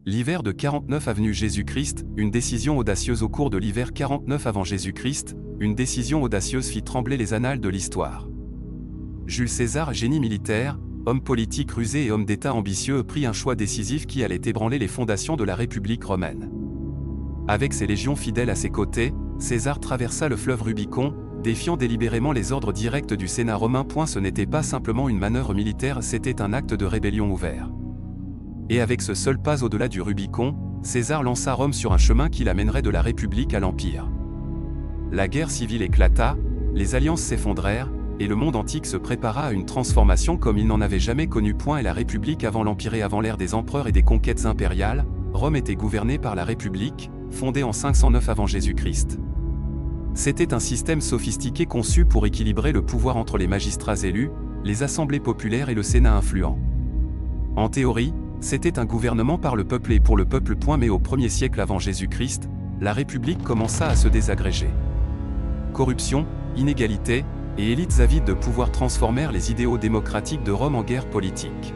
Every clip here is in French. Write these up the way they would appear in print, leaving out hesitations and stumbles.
L'hiver de 49 avenue Jésus-Christ, une décision audacieuse au cours de l'hiver 49 avant Jésus-Christ, une décision audacieuse fit trembler les annales de l'histoire. Jules César, génie militaire, homme politique rusé et homme d'État ambitieux, prit un choix décisif qui allait ébranler les fondations de la République romaine. Avec ses légions fidèles à ses côtés, César traversa le fleuve Rubicon, défiant délibérément les ordres directs du Sénat romain. Ce n'était pas simplement une manœuvre militaire, c'était un acte de rébellion ouvert. Et avec ce seul pas au-delà du Rubicon, César lança Rome sur un chemin qui l'amènerait de la République à l'Empire. La guerre civile éclata, les alliances s'effondrèrent, et le monde antique se prépara à une transformation comme il n'en avait jamais connu. Et la République avant l'Empire et avant l'ère des empereurs et des conquêtes impériales, Rome était gouvernée par la République, fondée en 509 avant Jésus-Christ. C'était un système sophistiqué conçu pour équilibrer le pouvoir entre les magistrats élus, les assemblées populaires et le Sénat influent. En théorie, c'était un gouvernement par le peuple et pour le peuple. Mais au 1er siècle avant Jésus-Christ, la République commença à se désagréger. Corruption, inégalité, et élites avides de pouvoir transformèrent les idéaux démocratiques de Rome en guerre politique.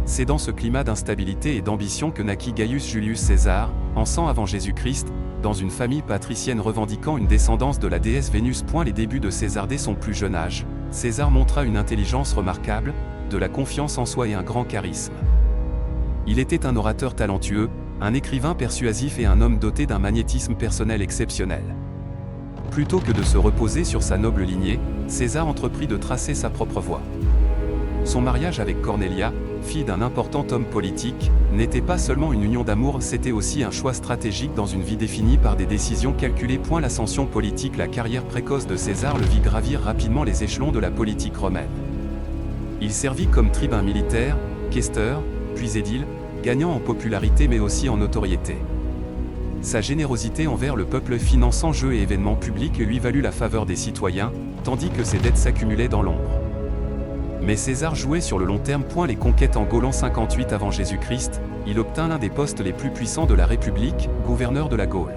C'est dans ce climat d'instabilité et d'ambition que naquit Gaius Julius César, en 100 avant Jésus-Christ, dans une famille patricienne revendiquant une descendance de la déesse Vénus. Les débuts de César dès son plus jeune âge, César montra une intelligence remarquable, de la confiance en soi et un grand charisme. Il était un orateur talentueux, un écrivain persuasif et un homme doté d'un magnétisme personnel exceptionnel. Plutôt que de se reposer sur sa noble lignée, César entreprit de tracer sa propre voie. Son mariage avec Cornelia, fille d'un important homme politique, n'était pas seulement une union d'amour, c'était aussi un choix stratégique dans une vie définie par des décisions calculées. L'ascension politique, la carrière précoce de César le vit gravir rapidement les échelons de la politique romaine. Il servit comme tribun militaire, questeur, puis édile, gagnant en popularité mais aussi en notoriété. Sa générosité envers le peuple finançant jeux et événements publics lui valut la faveur des citoyens, tandis que ses dettes s'accumulaient dans l'ombre. Mais César jouait sur le long terme. Les conquêtes en Gaule en 58 avant Jésus-Christ, il obtint l'un des postes les plus puissants de la République, gouverneur de la Gaule.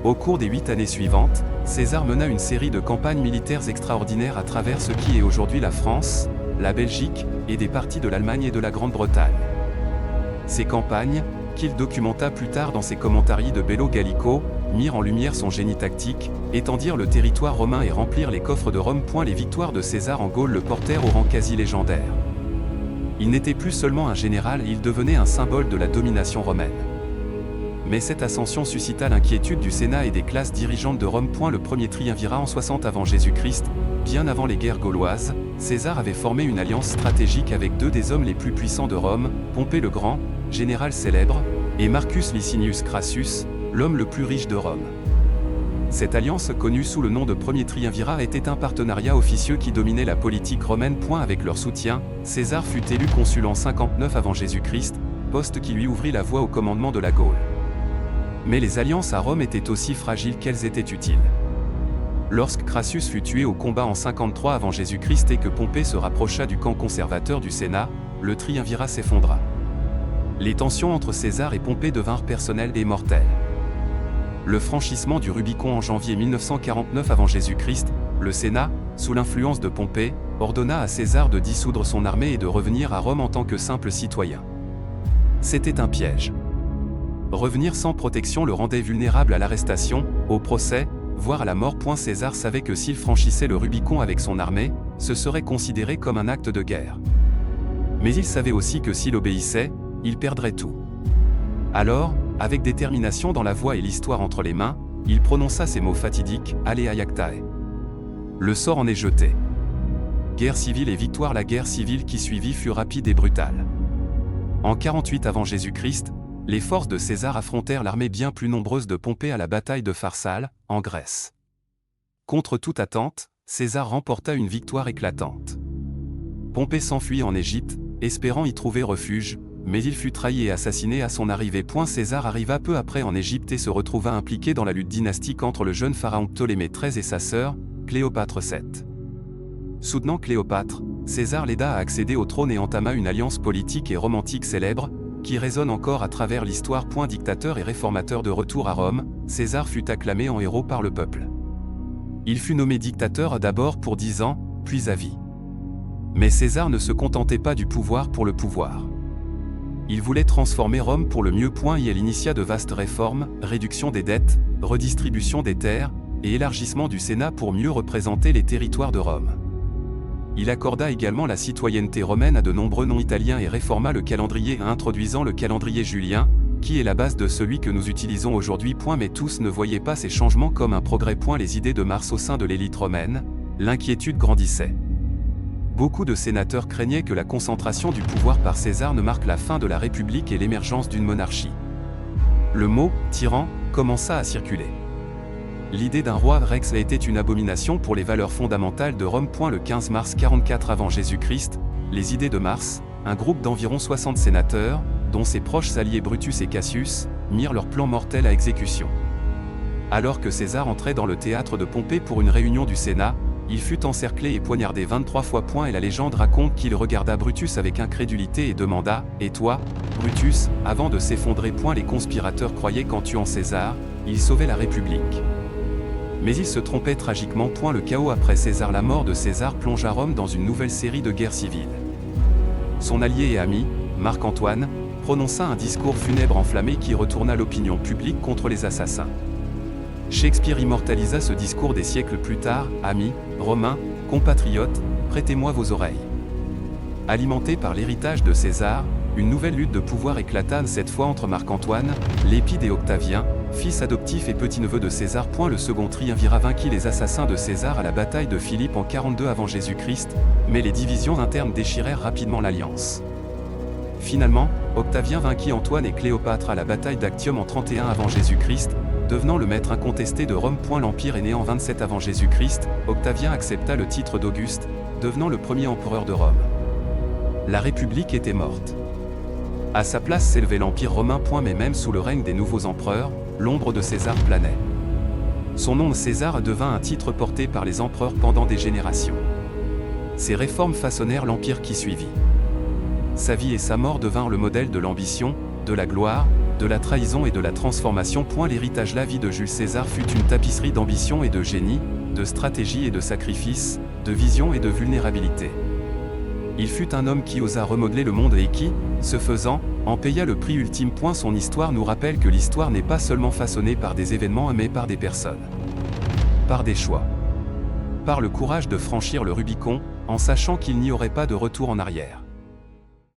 Au cours des 8 années suivantes, César mena une série de campagnes militaires extraordinaires à travers ce qui est aujourd'hui la France, la Belgique, et des parties de l'Allemagne et de la Grande-Bretagne. Ces campagnes, qu'il documenta plus tard dans ses commentarii de Bello Gallico, mirent en lumière son génie tactique, étendirent le territoire romain et remplirent les coffres de Rome. Les victoires de César en Gaule le portèrent au rang quasi légendaire. Il n'était plus seulement un général, il devenait un symbole de la domination romaine. Mais cette ascension suscita l'inquiétude du Sénat et des classes dirigeantes de Rome. Le premier triumvirat en 60 avant Jésus-Christ, bien avant les guerres gauloises, César avait formé une alliance stratégique avec deux des hommes les plus puissants de Rome, Pompée le Grand, général célèbre, et Marcus Licinius Crassus, l'homme le plus riche de Rome. Cette alliance, connue sous le nom de Premier Triumvirat, était un partenariat officieux qui dominait la politique romaine. Avec leur soutien, César fut élu consul en 59 avant Jésus-Christ, poste qui lui ouvrit la voie au commandement de la Gaule. Mais les alliances à Rome étaient aussi fragiles qu'elles étaient utiles. Lorsque Crassus fut tué au combat en 53 avant Jésus-Christ et que Pompée se rapprocha du camp conservateur du Sénat, le triumvirat s'effondra. Les tensions entre César et Pompée devinrent personnelles et mortelles. Le franchissement du Rubicon en janvier 1949 avant Jésus-Christ, le Sénat, sous l'influence de Pompée, ordonna à César de dissoudre son armée et de revenir à Rome en tant que simple citoyen. C'était un piège. Revenir sans protection le rendait vulnérable à l'arrestation, au procès, voire à la mort. César savait que s'il franchissait le Rubicon avec son armée, ce serait considéré comme un acte de guerre. Mais il savait aussi que s'il obéissait, il perdrait tout. Alors, avec détermination dans la voix et l'histoire entre les mains, il prononça ces mots fatidiques, Alea Iactae. Le sort en est jeté. Guerre civile et victoire. La guerre civile qui suivit fut rapide et brutale. En 48 avant Jésus-Christ, les forces de César affrontèrent l'armée bien plus nombreuse de Pompée à la bataille de Pharsale, en Grèce. Contre toute attente, César remporta une victoire éclatante. Pompée s'enfuit en Égypte, espérant y trouver refuge, mais il fut trahi et assassiné à son arrivée. César arriva peu après en Égypte et se retrouva impliqué dans la lutte dynastique entre le jeune pharaon Ptolémée XIII et sa sœur, Cléopâtre VII. Soutenant Cléopâtre, César l'aida à accéder au trône et entama une alliance politique et romantique célèbre, qui résonne encore à travers l'histoire. Dictateur et réformateur de retour à Rome, César fut acclamé en héros par le peuple. Il fut nommé dictateur d'abord pour 10 ans, puis à vie. Mais César ne se contentait pas du pouvoir pour le pouvoir. Il voulait transformer Rome pour le mieux. Et elle initia de vastes réformes, réduction des dettes, redistribution des terres, et élargissement du Sénat pour mieux représenter les territoires de Rome. Il accorda également la citoyenneté romaine à de nombreux non-italiens et réforma le calendrier introduisant le calendrier julien, qui est la base de celui que nous utilisons aujourd'hui. Mais tous ne voyaient pas ces changements comme un progrès. Les idées de Mars au sein de l'élite romaine, l'inquiétude grandissait. Beaucoup de sénateurs craignaient que la concentration du pouvoir par César ne marque la fin de la République et l'émergence d'une monarchie. Le mot « tyran » commença à circuler. L'idée d'un roi Rex était une abomination pour les valeurs fondamentales de Rome. Le 15 mars 44 avant Jésus-Christ, les idées de Mars, un groupe d'environ 60 sénateurs, dont ses proches alliés Brutus et Cassius, mirent leur plan mortel à exécution. Alors que César entrait dans le théâtre de Pompée pour une réunion du Sénat, il fut encerclé et poignardé 23 fois. Et la légende raconte qu'il regarda Brutus avec incrédulité et demanda « Et toi, Brutus ?» avant de s'effondrer. Les conspirateurs croyaient qu'en tuant César, ils sauvaient la République. Mais ils se trompaient tragiquement. Le chaos après César. La mort de César plongea Rome dans une nouvelle série de guerres civiles. Son allié et ami, Marc-Antoine, prononça un discours funèbre enflammé qui retourna l'opinion publique contre les assassins. Shakespeare immortalisa ce discours des siècles plus tard. « Amis, Romains, compatriotes, prêtez-moi vos oreilles. » Alimenté par l'héritage de César, une nouvelle lutte de pouvoir éclata, cette fois entre Marc-Antoine, Lépide et Octavien, fils adoptif et petit-neveu de César. Le second triumvirat vainquit les assassins de César à la bataille de Philippe en 42 avant Jésus-Christ, mais les divisions internes déchirèrent rapidement l'alliance. Finalement, Octavien vainquit Antoine et Cléopâtre à la bataille d'Actium en 31 avant Jésus-Christ, devenant le maître incontesté de Rome. L'Empire est né en 27 avant Jésus-Christ, Octavien accepta le titre d'Auguste, devenant le premier empereur de Rome. La République était morte. À sa place s'élevait l'Empire romain. Mais même sous le règne des nouveaux empereurs, l'ombre de César planait. Son nom César devint un titre porté par les empereurs pendant des générations. Ses réformes façonnèrent l'empire qui suivit. Sa vie et sa mort devinrent le modèle de l'ambition, de la gloire, de la trahison et de la transformation. L'héritage. La vie de Jules César fut une tapisserie d'ambition et de génie, de stratégie et de sacrifice, de vision et de vulnérabilité. Il fut un homme qui osa remodeler le monde et qui, ce faisant, en paya le prix ultime. Son histoire nous rappelle que l'histoire n'est pas seulement façonnée par des événements mais par des personnes. Par des choix. Par le courage de franchir le Rubicon, en sachant qu'il n'y aurait pas de retour en arrière.